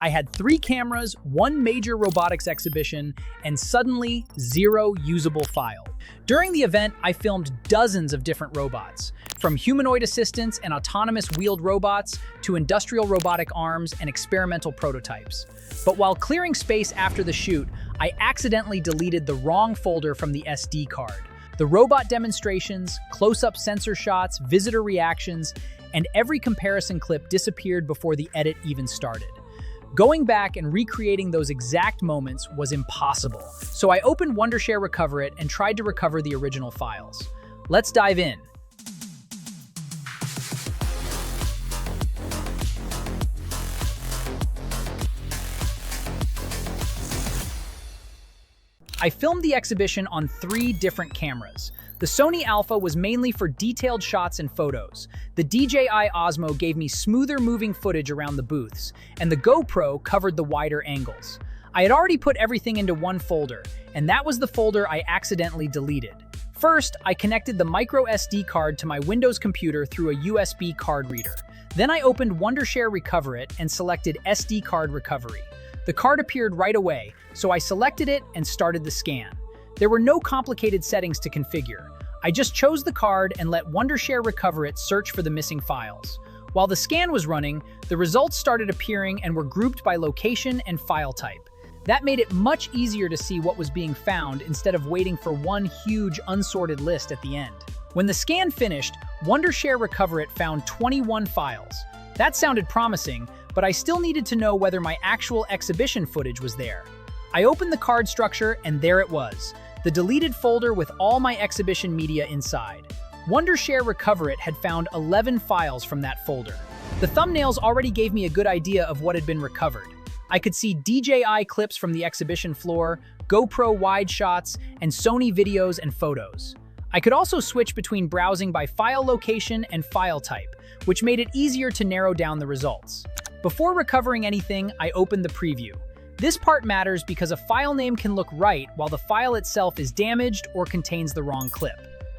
I had 3 cameras, 1 major robotics exhibition, and suddenly 0 usable file. During the event, I filmed dozens of different robots, from humanoid assistants and autonomous wheeled robots to industrial robotic arms and experimental prototypes. But while clearing space after the shoot, I accidentally deleted the wrong folder from the SD card. The robot demonstrations, close-up sensor shots, visitor reactions, and every comparison clip disappeared before the edit even started. Going back and recreating those exact moments was impossible, so I opened Wondershare Recoverit and tried to recover the original files. Let's dive in. I filmed the exhibition on 3 different cameras. The Sony Alpha was mainly for detailed shots and photos. The DJI Osmo gave me smoother moving footage around the booths, and the GoPro covered the wider angles. I had already put everything into one folder, and that was the folder I accidentally deleted. First, I connected the microSD card to my Windows computer through a USB card reader. Then I opened Wondershare Recoverit and selected SD card recovery. The card appeared right away, so I selected it and started the scan. There were no complicated settings to configure. I just chose the card and let Wondershare Recoverit search for the missing files. While the scan was running, the results started appearing and were grouped by location and file type. That made it much easier to see what was being found instead of waiting for one huge unsorted list at the end. When the scan finished, Wondershare Recoverit found 21 files. That sounded promising, but I still needed to know whether my actual exhibition footage was there. I opened the card structure and there it was, the deleted folder with all my exhibition media inside. Wondershare Recoverit had found 11 files from that folder. The thumbnails already gave me a good idea of what had been recovered. I could see DJI clips from the exhibition floor, GoPro wide shots, and Sony videos and photos. I could also switch between browsing by file location and file type, which made it easier to narrow down the results. Before recovering anything, I opened the preview. This part matters because a file name can look right while the file itself is damaged or contains the wrong clip.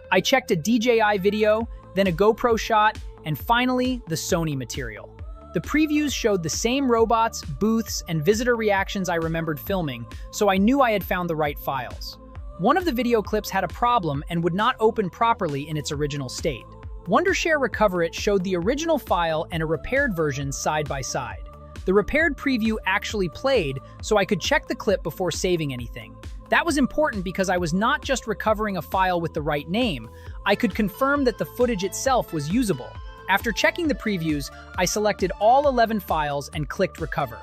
I checked a DJI video, then a GoPro shot, and finally, the Sony material. The previews showed the same robots, booths, and visitor reactions I remembered filming, so I knew I had found the right files. One of the video clips had a problem and would not open properly in its original state. Wondershare Recoverit showed the original file and a repaired version side by side. The repaired preview actually played, so I could check the clip before saving anything. That was important because I was not just recovering a file with the right name, I could confirm that the footage itself was usable. After checking the previews, I selected all 11 files and clicked Recover.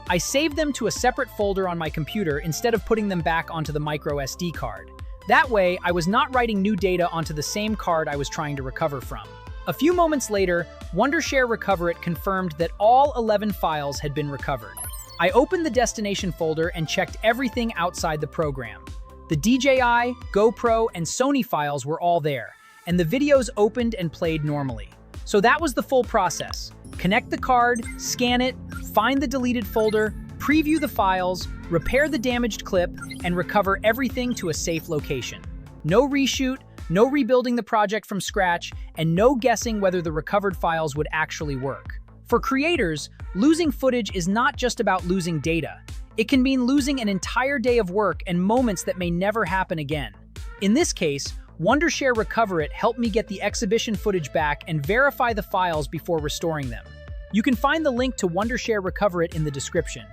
I saved them to a separate folder on my computer instead of putting them back onto the microSD card. That way, I was not writing new data onto the same card I was trying to recover from. A few moments later, Wondershare Recoverit confirmed that all 11 files had been recovered. I opened the destination folder and checked everything outside the program. The DJI, GoPro, and Sony files were all there, and the videos opened and played normally. So that was the full process. Connect the card, scan it, find the deleted folder, preview the files, repair the damaged clip, and recover everything to a safe location. No reshoot, no rebuilding the project from scratch, and no guessing whether the recovered files would actually work. For creators, losing footage is not just about losing data. It can mean losing an entire day of work and moments that may never happen again. In this case, Wondershare Recoverit helped me get the exhibition footage back and verify the files before restoring them. You can find the link to Wondershare Recoverit in the description.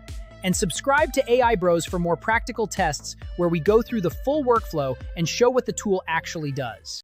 And subscribe to AI Bros for more practical tests where we go through the full workflow and show what the tool actually does.